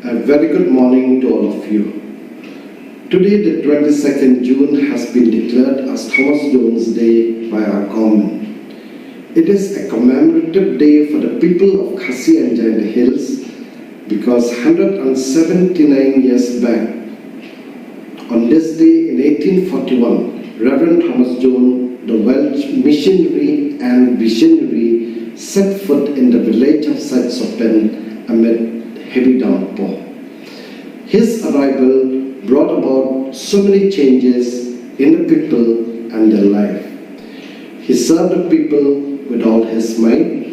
A very good morning to all of you. Today, the 22nd June has been declared as Thomas Jones Day by our government. It is a commemorative day for the people of Khasi and Jaintia Hills because 179 years back, on this day in 1841, Reverend Thomas Jones, the Welsh missionary and visionary, set foot in the village of Side-Sopen amid heavy downpour. His arrival brought about so many changes in the people and their life. He served the people with all his might.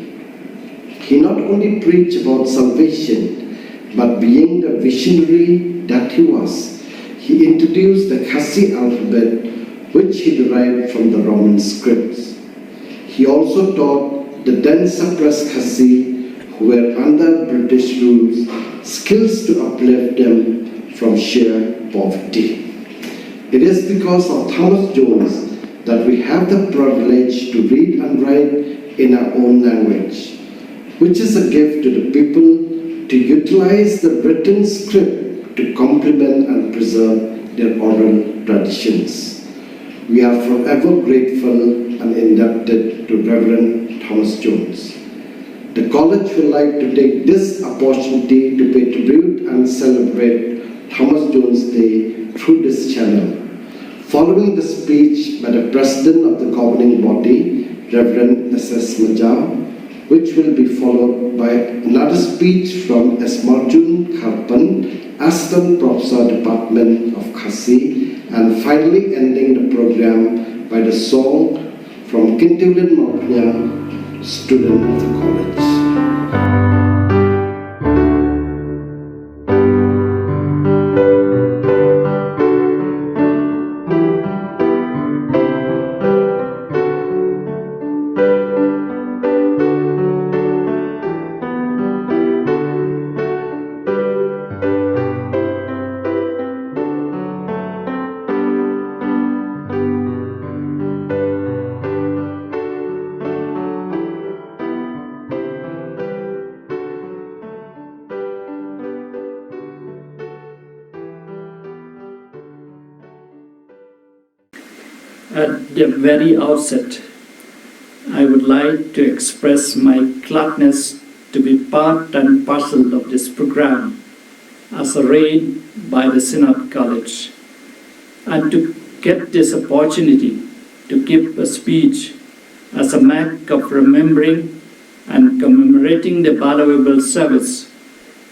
He not only preached about salvation, but being the visionary that he was, he introduced the Khasi alphabet, which he derived from the Roman scripts. He also taught the then suppressed Khasi, who were under British rules, skills to uplift them from sheer poverty. It is because of Thomas Jones that we have the privilege to read and write in our own language, which is a gift to the people to utilize the written script to complement and preserve their oral traditions. We are forever grateful and indebted to Reverend Thomas Jones. The college would like to take this opportunity to pay tribute and celebrate Thomas Jones Day through this channel. Following the speech by the President of the governing body, Reverend S.S. Majah, which will be followed by another speech from S. Marjun Kharpan, Assistant Professor, Department of Khasi, and finally ending the program by the song from Kintiwlin Mapnya, student of the college. At the very outset, I would like to express my gladness to be part and parcel of this program as arranged by the Synod College, and to get this opportunity to give a speech as a mark of remembering and commemorating the valuable service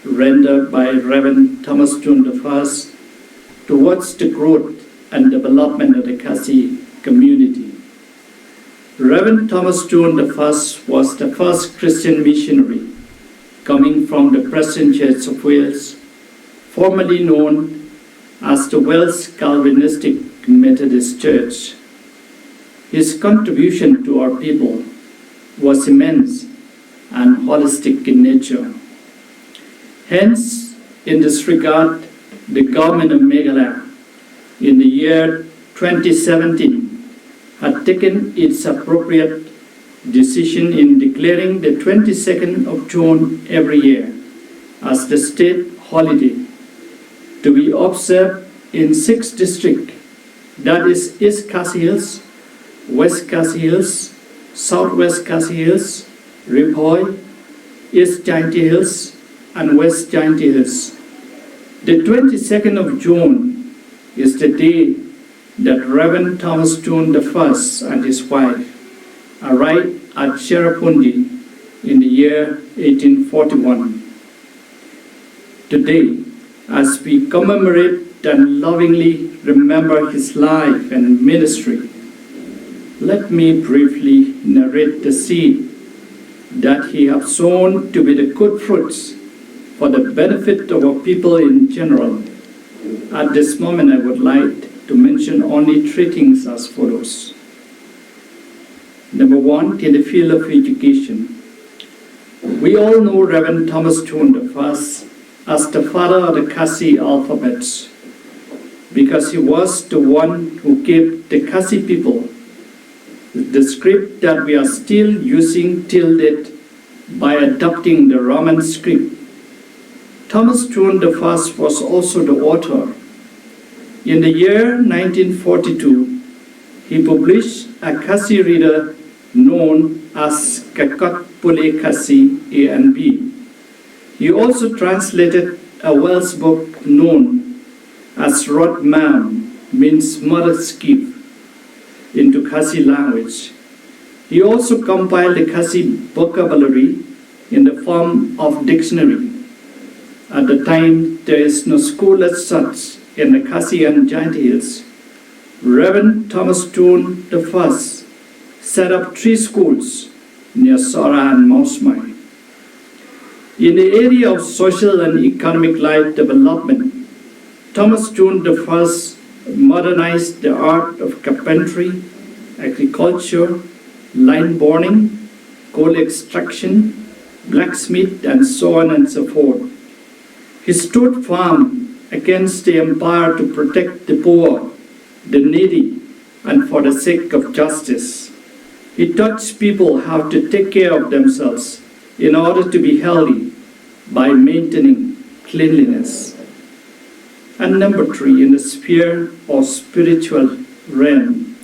rendered by Reverend Thomas Jones I towards the growth and development of the Khasi community. Reverend Thomas Jones I was the first Christian missionary coming from the present Church of Wales, formerly known as the Welsh Calvinistic Methodist Church. His contribution to our people was immense and holistic in nature. Hence, in this regard, the government of Meghalaya in the year 2017 had taken its appropriate decision in declaring the 22nd of June every year as the state holiday to be observed in 6 districts, that is East Khasi Hills, West Khasi Hills, Southwest Khasi Hills, Ripoy, East Jaintia Hills, and West Jaintia Hills. The 22nd of June is the day that Reverend Thomas Jones I and his wife arrived at Cherrapunji in the year 1841. Today, as we commemorate and lovingly remember his life and ministry, let me briefly narrate the seed that he has sown to be the good fruits for the benefit of our people in general. At this moment, I would like to mention only 3 things as follows. Number 1, in the field of education. We all know Reverend Thomas Jones I as the father of the Khasi alphabets because he was the one who gave the Khasi people the script that we are still using till date by adopting the Roman script. Thomas June I was also the author. In the year 1942, he published a Khasi reader known as Kakot Pule Khasi A and B. He also translated a Welsh book known as Rod Mam, means mother's gift, into Khasi language. He also compiled the Khasi vocabulary in the form of dictionary. At the time, there is no school as such in the Khasi and Giant Hills. Reverend Thomas June I set up 3 schools near Sora and Mausmai. In the area of social and economic life development, Thomas June I modernized the art of carpentry, agriculture, line boring, coal extraction, blacksmith, and so on and so forth. He stood firm against the empire to protect the poor, the needy, and for the sake of justice. He taught people how to take care of themselves in order to be healthy by maintaining cleanliness. And number 3, in the sphere of spiritual realm,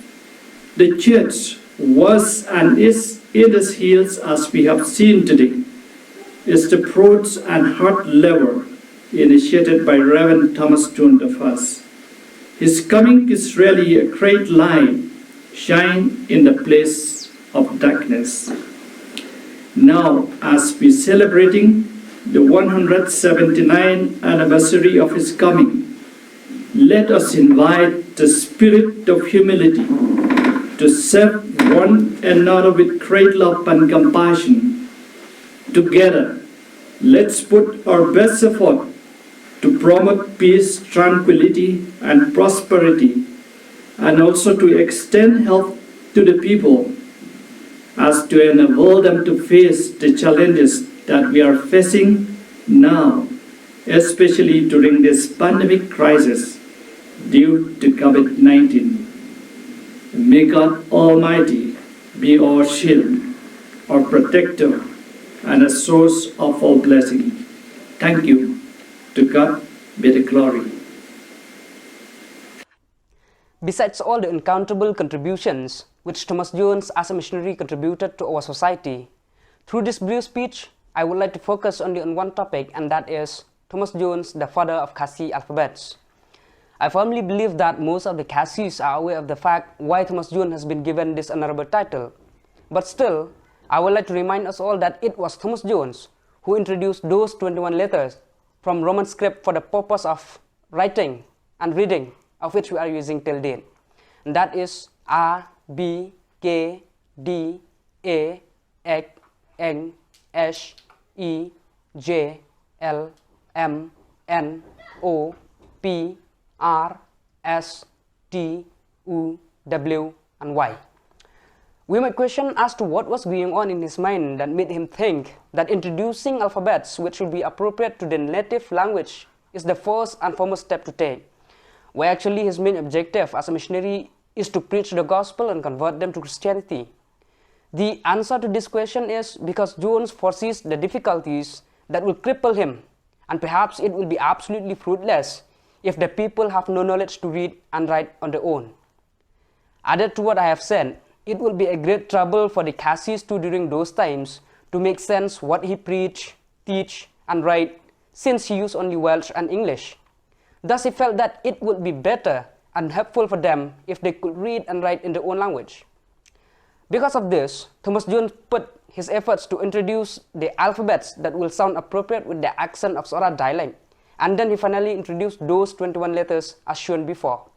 the church was and is in its heels, as we have seen today, is the approach and heart lever initiated by Reverend Thomas June I. His coming is really a great light, shine in the place of darkness. Now, as we celebrating the 179th anniversary of his coming, let us invite the spirit of humility to serve one another with great love and compassion. Together, let's put our best effort to promote peace, tranquility, and prosperity, and also to extend help to the people as to enable them to face the challenges that we are facing now, especially during this pandemic crisis due to COVID-19. May God Almighty be our shield, our protector, and a source of all blessing. Thank you. To God be the glory. Besides all the uncountable contributions which Thomas Jones as a missionary contributed to our society, through this brief speech, I would like to focus only on one topic, and that is Thomas Jones, the father of Khasi alphabets. I firmly believe that most of the Khasis are aware of the fact why Thomas Jones has been given this honorable title. But still, I would like to remind us all that it was Thomas Jones who introduced those 21 letters from Roman script for the purpose of writing and reading, of which we are using till date. And that is A, B, K, D, A, X, N, S, E, J, L, M, N, O, P, R, S, T, U, W, and Y. We might question as to what was going on in his mind that made him think that introducing alphabets which would be appropriate to the native language is the first and foremost step to take, where actually his main objective as a missionary is to preach the gospel and convert them to Christianity. The answer to this question is because Jones foresees the difficulties that will cripple him, and perhaps it will be absolutely fruitless if the people have no knowledge to read and write on their own. Added to what I have said, it will be a great trouble for the Khasis too during those times to make sense what he preach, teach, and write, since he used only Welsh and English. Thus he felt that it would be better and helpful for them if they could read and write in their own language. Because of this, Thomas Jones put his efforts to introduce the alphabets that will sound appropriate with the accent of Sora dialect, and then he finally introduced those 21 letters as shown before.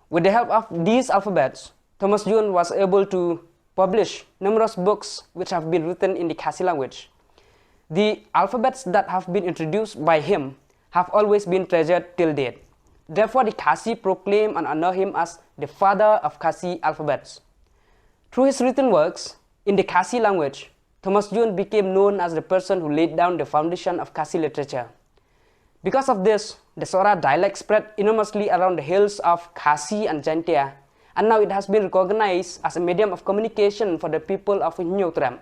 With the help of these alphabets, Thomas Jones was able to publish numerous books which have been written in the Khasi language. The alphabets that have been introduced by him have always been treasured till date. Therefore, the Khasi proclaim and honor him as the father of Khasi alphabets. Through his written works in the Khasi language, Thomas Jones became known as the person who laid down the foundation of Khasi literature. Because of this, the Sora dialect spread enormously around the hills of Khasi and Jantia, and now it has been recognized as a medium of communication for the people of Nyotram.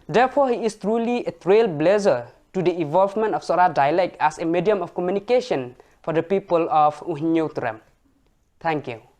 Therefore, he is truly a trailblazer to the evolvement of Sora dialect as a medium of communication for the people of Uhinyotrem. Thank you.